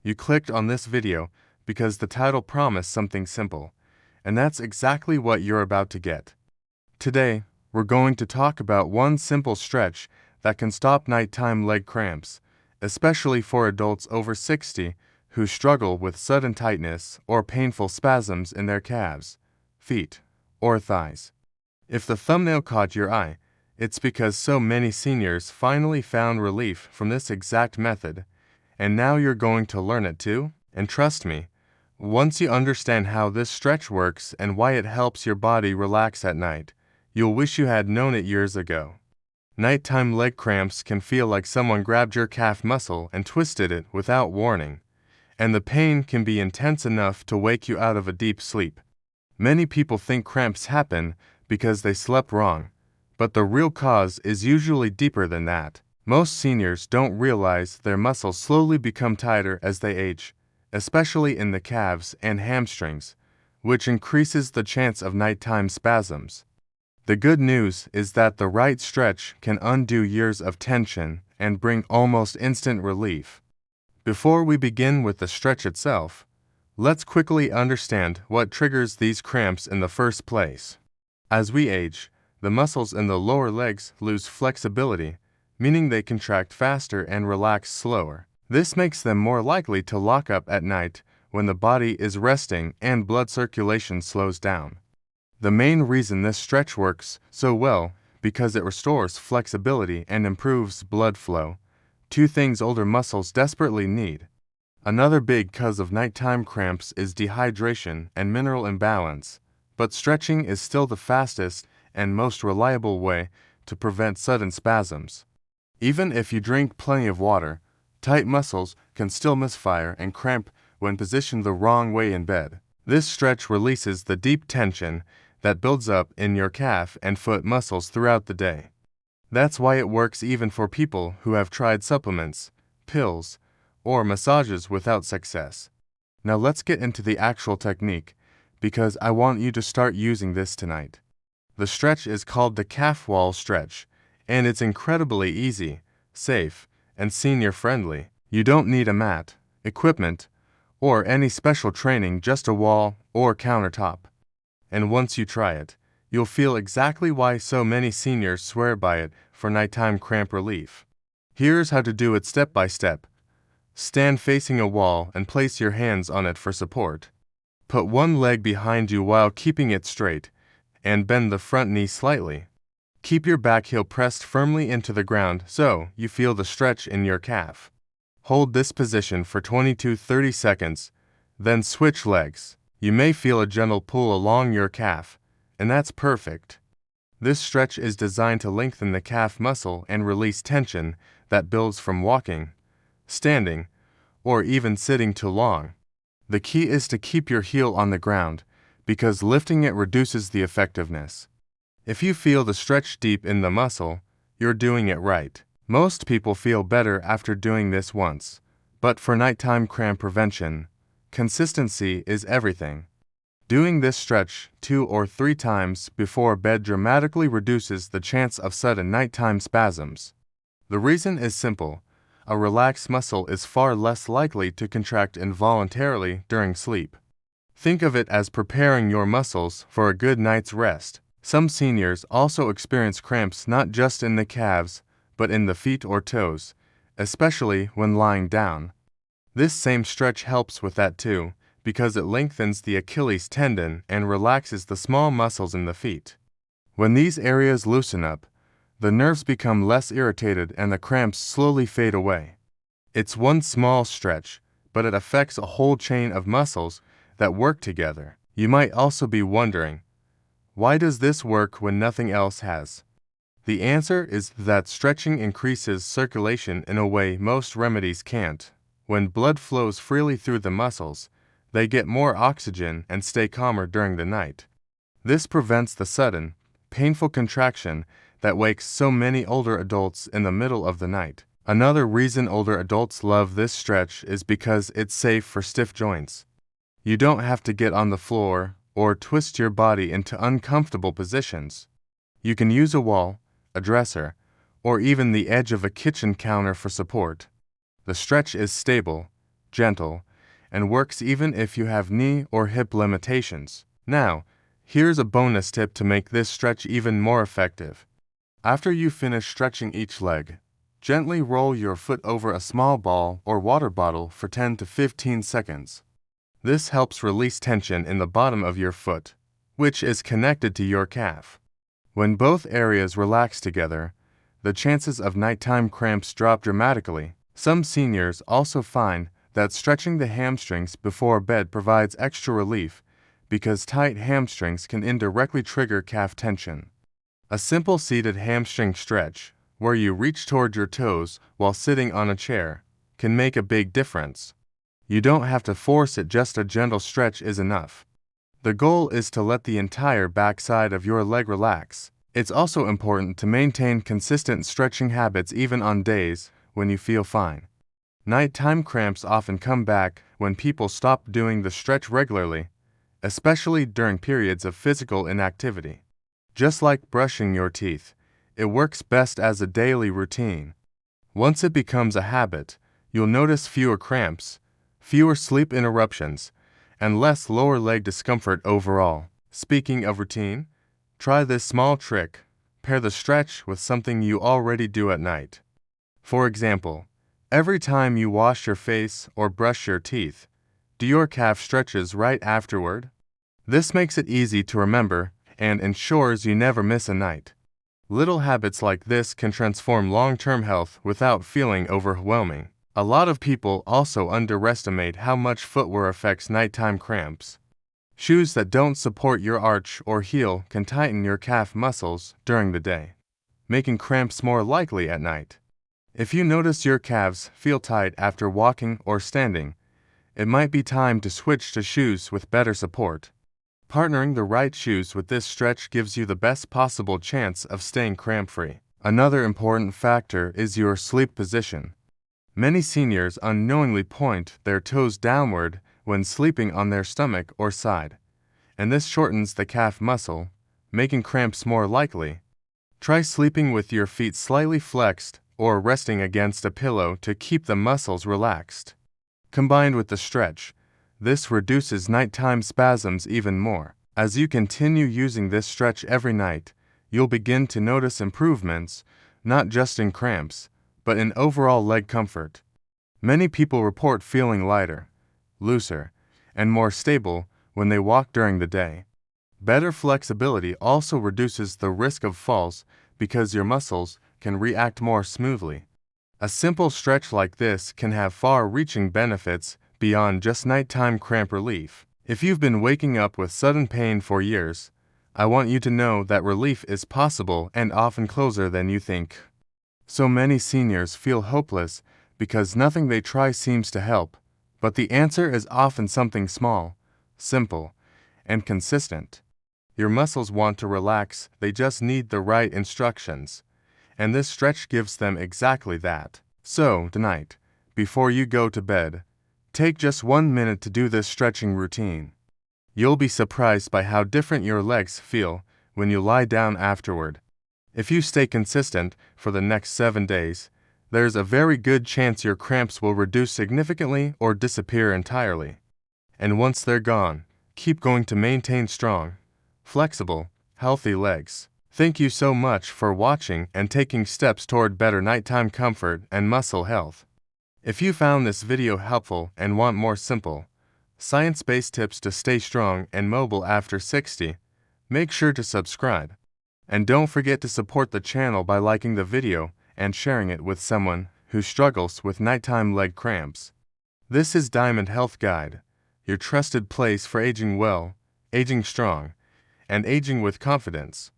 You clicked on this video because the title promised something simple, and that's exactly what you're about to get. Today, we're going to talk about one simple stretch that can stop nighttime leg cramps, especially for adults over 60 who struggle with sudden tightness or painful spasms in their calves, feet, or thighs. If the thumbnail caught your eye, it's because so many seniors finally found relief from this exact method, and now you're going to learn it too. And trust me, once you understand how this stretch works and why it helps your body relax at night, you'll wish you had known it years ago. Nighttime leg cramps can feel like someone grabbed your calf muscle and twisted it without warning, and the pain can be intense enough to wake you out of a deep sleep. Many people think cramps happen because they slept wrong, but the real cause is usually deeper than that. Most seniors don't realize their muscles slowly become tighter as they age, especially in the calves and hamstrings, which increases the chance of nighttime spasms. The good news is that the right stretch can undo years of tension and bring almost instant relief. Before we begin with the stretch itself, let's quickly understand what triggers these cramps in the first place. As we age, the muscles in the lower legs lose flexibility, meaning they contract faster and relax slower. This makes them more likely to lock up at night when the body is resting and blood circulation slows down. The main reason this stretch works so well because it restores flexibility and improves blood flow, two things older muscles desperately need. Another big cause of nighttime cramps is dehydration and mineral imbalance, but stretching is still the fastest and most reliable way to prevent sudden spasms. Even if you drink plenty of water, tight muscles can still misfire and cramp when positioned the wrong way in bed. This stretch releases the deep tension that builds up in your calf and foot muscles throughout the day. That's why it works even for people who have tried supplements, pills, or massages without success. Now let's get into the actual technique, because I want you to start using this tonight. The stretch is called the calf wall stretch, and it's incredibly easy, safe, and senior-friendly. You don't need a mat, equipment, or any special training, just a wall or countertop. And once you try it, you'll feel exactly why so many seniors swear by it for nighttime cramp relief. Here's how to do it step by step. Stand facing a wall and place your hands on it for support. Put one leg behind you while keeping it straight, and bend the front knee slightly. Keep your back heel pressed firmly into the ground so you feel the stretch in your calf. Hold this position for 20 to 30 seconds, then switch legs. You may feel a gentle pull along your calf, and that's perfect. This stretch is designed to lengthen the calf muscle and release tension that builds from walking, standing, or even sitting too long. The key is to keep your heel on the ground, because lifting it reduces the effectiveness. If you feel the stretch deep in the muscle, you're doing it right. Most people feel better after doing this once, but for nighttime cramp prevention, consistency is everything. Doing this stretch 2 or 3 times before bed dramatically reduces the chance of sudden nighttime spasms. The reason is simple. A relaxed muscle is far less likely to contract involuntarily during sleep. Think of it as preparing your muscles for a good night's rest. Some seniors also experience cramps not just in the calves, but in the feet or toes, especially when lying down. This same stretch helps with that too, because it lengthens the Achilles tendon and relaxes the small muscles in the feet. When these areas loosen up, the nerves become less irritated and the cramps slowly fade away. It's one small stretch, but it affects a whole chain of muscles that work together. You might also be wondering, why does this work when nothing else has? The answer is that stretching increases circulation in a way most remedies can't. When blood flows freely through the muscles, they get more oxygen and stay calmer during the night. This prevents the sudden, painful contraction that wakes so many older adults in the middle of the night. Another reason older adults love this stretch is because it's safe for stiff joints. You don't have to get on the floor or twist your body into uncomfortable positions. You can use a wall, a dresser, or even the edge of a kitchen counter for support. The stretch is stable, gentle, and works even if you have knee or hip limitations. Now, here's a bonus tip to make this stretch even more effective. After you finish stretching each leg, gently roll your foot over a small ball or water bottle for 10 to 15 seconds. This helps release tension in the bottom of your foot, which is connected to your calf. When both areas relax together, the chances of nighttime cramps drop dramatically. Some seniors also find that stretching the hamstrings before bed provides extra relief because tight hamstrings can indirectly trigger calf tension. A simple seated hamstring stretch, where you reach toward your toes while sitting on a chair, can make a big difference. You don't have to force it, just a gentle stretch is enough. The goal is to let the entire backside of your leg relax. It's also important to maintain consistent stretching habits even on days when you feel fine. Nighttime cramps often come back when people stop doing the stretch regularly, especially during periods of physical inactivity. Just like brushing your teeth, it works best as a daily routine. Once it becomes a habit, you'll notice fewer cramps, fewer sleep interruptions, and less lower leg discomfort overall. Speaking of routine, try this small trick. Pair the stretch with something you already do at night. For example, every time you wash your face or brush your teeth, do your calf stretches right afterward. This makes it easy to remember and ensures you never miss a night. Little habits like this can transform long-term health without feeling overwhelming. A lot of people also underestimate how much footwear affects nighttime cramps. Shoes that don't support your arch or heel can tighten your calf muscles during the day, making cramps more likely at night. If you notice your calves feel tight after walking or standing, it might be time to switch to shoes with better support. Partnering the right shoes with this stretch gives you the best possible chance of staying cramp-free. Another important factor is your sleep position. Many seniors unknowingly point their toes downward when sleeping on their stomach or side, and this shortens the calf muscle, making cramps more likely. Try sleeping with your feet slightly flexed or resting against a pillow to keep the muscles relaxed. Combined with the stretch, this reduces nighttime spasms even more. As you continue using this stretch every night, you'll begin to notice improvements, not just in cramps, but in overall leg comfort. Many people report feeling lighter, looser, and more stable when they walk during the day. Better flexibility also reduces the risk of falls because your muscles can react more smoothly. A simple stretch like this can have far-reaching benefits beyond just nighttime cramp relief. If you've been waking up with sudden pain for years, I want you to know that relief is possible and often closer than you think. So many seniors feel hopeless because nothing they try seems to help, but the answer is often something small, simple, and consistent. Your muscles want to relax, they just need the right instructions, and this stretch gives them exactly that. So, tonight, before you go to bed, take just 1 minute to do this stretching routine. You'll be surprised by how different your legs feel when you lie down afterward. If you stay consistent for the next 7 days, there's a very good chance your cramps will reduce significantly or disappear entirely. And once they're gone, keep going to maintain strong, flexible, healthy legs. Thank you so much for watching and taking steps toward better nighttime comfort and muscle health. If you found this video helpful and want more simple, science-based tips to stay strong and mobile after 60, make sure to subscribe. And don't forget to support the channel by liking the video and sharing it with someone who struggles with nighttime leg cramps. This is Diamond Health Guide, your trusted place for aging well, aging strong, and aging with confidence.